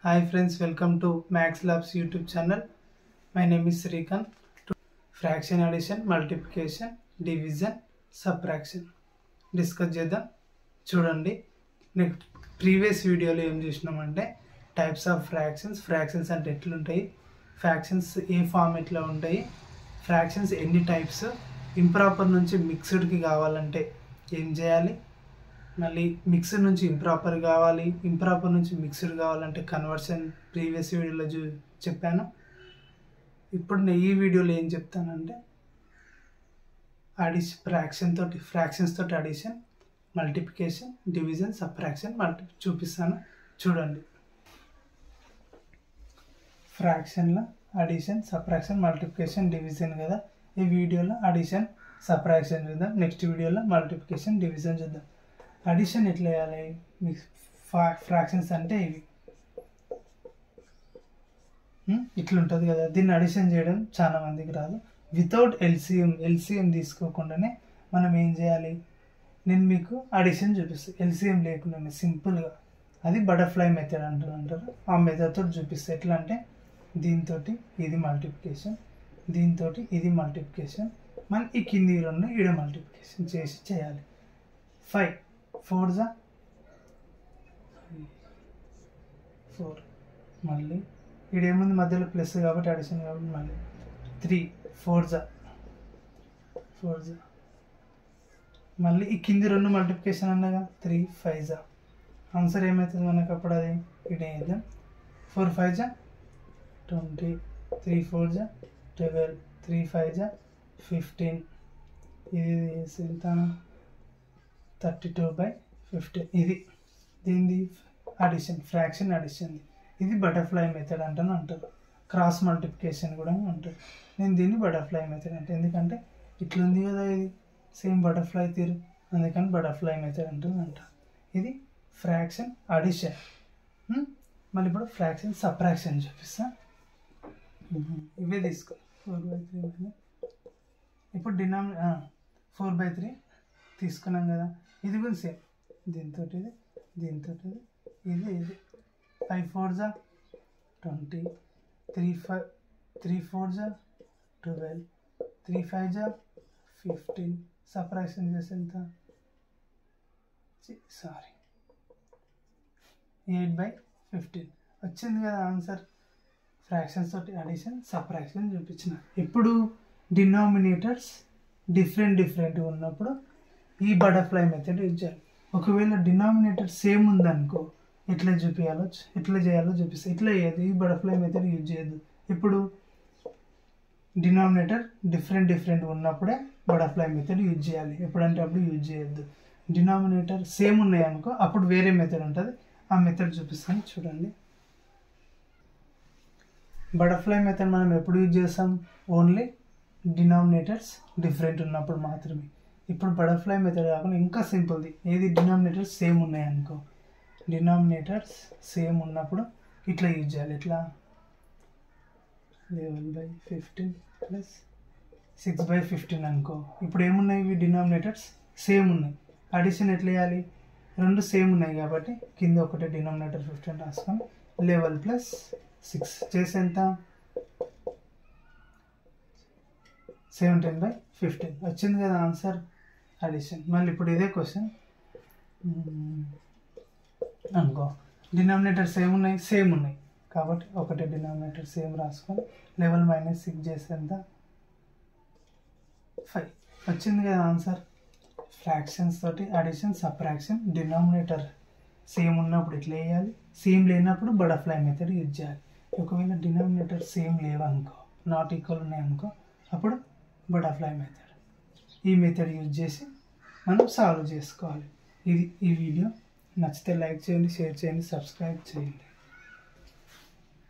Hi friends, welcome to Max Labs YouTube channel. My name is Srikanth. Fraction addition, multiplication, division, subtraction discuss చేద్దాం. చూడండి, next previous వీడియోలో ఏం చేసినామంటే types of fractions అంటే ఎట్లుంటాయి, fractions ఏ ఫార్మేట్లో ఉంటాయి, ఫ్రాక్షన్స్ ఎన్ని టైప్స్, ఇంప్రాపర్ నుంచి మిక్స్డ్కి కావాలంటే ఏం చేయాలి, మళ్ళీ మిక్స్డ్ నుంచి ఇంప్రాపర్ కావాలి, ఇంప్రాపర్ నుంచి మిక్స్డ్ కావాలంటే కన్వర్షన్ ప్రీవియస్ వీడియోలో చెప్పాను. ఇప్పుడు నేను ఈ వీడియోలో ఏం చెప్తానంటే ఫ్రాక్షన్స్ తోటి అడిషన్, మల్టిప్లికేషన్, డివిజన్, సబ్ట్రాక్షన్ చూపిస్తాను. చూడండి, ఫ్రాక్షన్లో అడిషన్, సబ్ట్రాక్షన్, మల్టిప్లికేషన్, డివిజన్ కదా. ఈ వీడియోలో అడిషన్, సబ్ట్రాక్షన్ చూద్దాం, నెక్స్ట్ వీడియోలో మల్టిప్లికేషన్, డివిజన్ చూద్దాం. అడిషన్ ఎట్లా చేయాలి, ఫ్రాక్షన్స్ అంటే ఇవి ఇట్లుంటుంది కదా. దీన్ని అడిషన్ చేయడం చాలా మందికి రాదు. వితౌట్ ఎల్సిఎం తీసుకోకుండానే మనం ఏం చేయాలి, నేను మీకు అడిషన్ చూపిస్తాను ఎల్సిఎం లేకుండానే సింపుల్గా. అది బటర్ఫ్లై మెథడ్ అంటారు. ఆ మెథడ్తో చూపిస్తాను. ఎట్లా అంటే దీంతో ఇది మల్టిప్లికేషన్, దీంతో ఇది మల్టిప్లికేషన్, మనం ఈ కింది రెండు ఈడ మల్టిప్లికేషన్ చేయాలి. 5 4 4, మళ్ళీ ఈడేముంది మధ్యలో ప్లస్ కాబట్టి అడిషన్ కాబట్టి మళ్ళీ 3 4 మళ్ళీ ఈ కింది రెండు మల్టిప్లికేషన్ అన్నగా 3 5 ఆన్సర్ ఏమవుతుంది మనకు అప్పుడు, అది ఇడే వేద్దాం. 4 5 20, 3 4 12, 3 5 15, ఇది ఎంత 32/15. ఇది దీనిది అడిషన్, ఫ్రాక్షన్ అడిషన్. ఇది బటర్ఫ్లై మెథడ్ అంటారు. క్రాస్ మల్టిప్లికేషన్ కూడా అంటారు. నేను దీన్ని బటర్ఫ్లై మెథడ్ అంటే, ఎందుకంటే ఇట్లుంది కదా, ఇది సేమ్ బటర్ఫ్లై తీరు, అందుకని బటర్ఫ్లై మెథడ్ అంట. ఇది ఫ్రాక్షన్ అడిషన్. మళ్ళీ ఇప్పుడు ఫ్రాక్షన్ సబ్ట్రాక్షన్ చూపిస్తా. ఇవే తీసుకో. 4/3 ఇప్పుడు 4/3 తీసుకున్నాం కదా. ఇది కూడా సేమ్, దీంతో ఇది, దీంతో ఇది 5 4 20, 3 4 12, 3 5 15. సబ్ట్రాక్షన్ చేసి ఎంత, 8/15 వచ్చింది కదా ఆన్సర్. ఫ్రాక్షన్స్ తోటి అడిషన్, సబ్ట్రాక్షన్ చూపించిన. ఇప్పుడు డినామినేటర్స్ డిఫరెంట్ ఉన్నప్పుడు ఈ బటర్ఫ్లై మెథడ్ యూజ్ చేయాలి. ఒకవేళ డినామినేటర్ సేమ్ ఉందనుకో, ఎట్లా చేయాలో చూపిస్తా. ఇట్లా చేయదు, ఈ బటర్ఫ్లై మెథడ్ యూజ్ చేయద్దు. ఇప్పుడు డినామినేటర్ డిఫరెంట్ ఉన్నప్పుడే బటర్ఫ్లై మెథడ్ యూజ్ చేయాలి. ఎప్పుడంటే అప్పుడు యూజ్ చేయొద్దు. డినామినేటర్ సేమ్ ఉన్నాయి అనుకో, అప్పుడు వేరే మెథడ్ ఉంటుంది. ఆ మెథడ్ చూపిస్తాను. చూడండి, బటర్ఫ్లై మెథడ్ మనం ఎప్పుడు యూజ్ చేస్తాం, ఓన్లీ డినామినేటర్స్ డిఫరెంట్ ఉన్నప్పుడు మాత్రమే. ఇప్పుడు బటర్ఫ్లై మెథడ్ కాకుండా ఇంకా సింపుల్ది, ఏది డినామినేటర్స్ సేమ్ ఉన్నాయి అనుకో, డినామినేటర్స్ సేమ్ ఉన్నప్పుడు ఇట్లా యూజ్ చేయాలి. ఎట్లా 11/15 ప్లస్ 6/15 అనుకో. ఇప్పుడు ఏమున్నాయి, ఇవి డినామినేటర్స్ సేమ్ ఉన్నాయి. అడిషన్ ఎట్లా చేయాలి, రెండు సేమ్ ఉన్నాయి కాబట్టి కింద ఒకటే డినామినేటర్ 15 రాసుకొని 11 + 6 చేసి ఎంత 17/15 వచ్చింది కదా ఆన్సర్ అడిషన్. మళ్ళీ ఇప్పుడు ఇదే క్వశ్చన్ అనుకో, డినామినేటర్ సేమ్ ఉన్నాయి కాబట్టి ఒకటే డినామినేటర్ సేమ్ రాసుకొని 11 - 6 చేస్తే ఎంత 5 వచ్చింది కదా ఆన్సర్. ఫ్రాక్షన్స్ తోటి అడిషన్, సబ్ట్రాక్షన్. డినామినేటర్ సేమ్ ఉన్నప్పుడు ఇట్లా వేయాలి, సేమ్ లేనప్పుడు బటర్ఫ్లై మెథడ్ యూజ్ చేయాలి. ఒకవేళ డినామినేటర్ సేమ్ లేవనుకో, నాట్ ఈక్వల్ ఉన్నాయనుకో, అప్పుడు బటర్ఫ్లై మెథడ్. ఈ మెథడ్ యూజ్ చేసి మనం సాల్వ్ చేసుకోవాలి. ఇది ఈ వీడియో నచ్చితే లైక్ చేయండి, షేర్ చేయండి, సబ్స్క్రైబ్ చేయండి.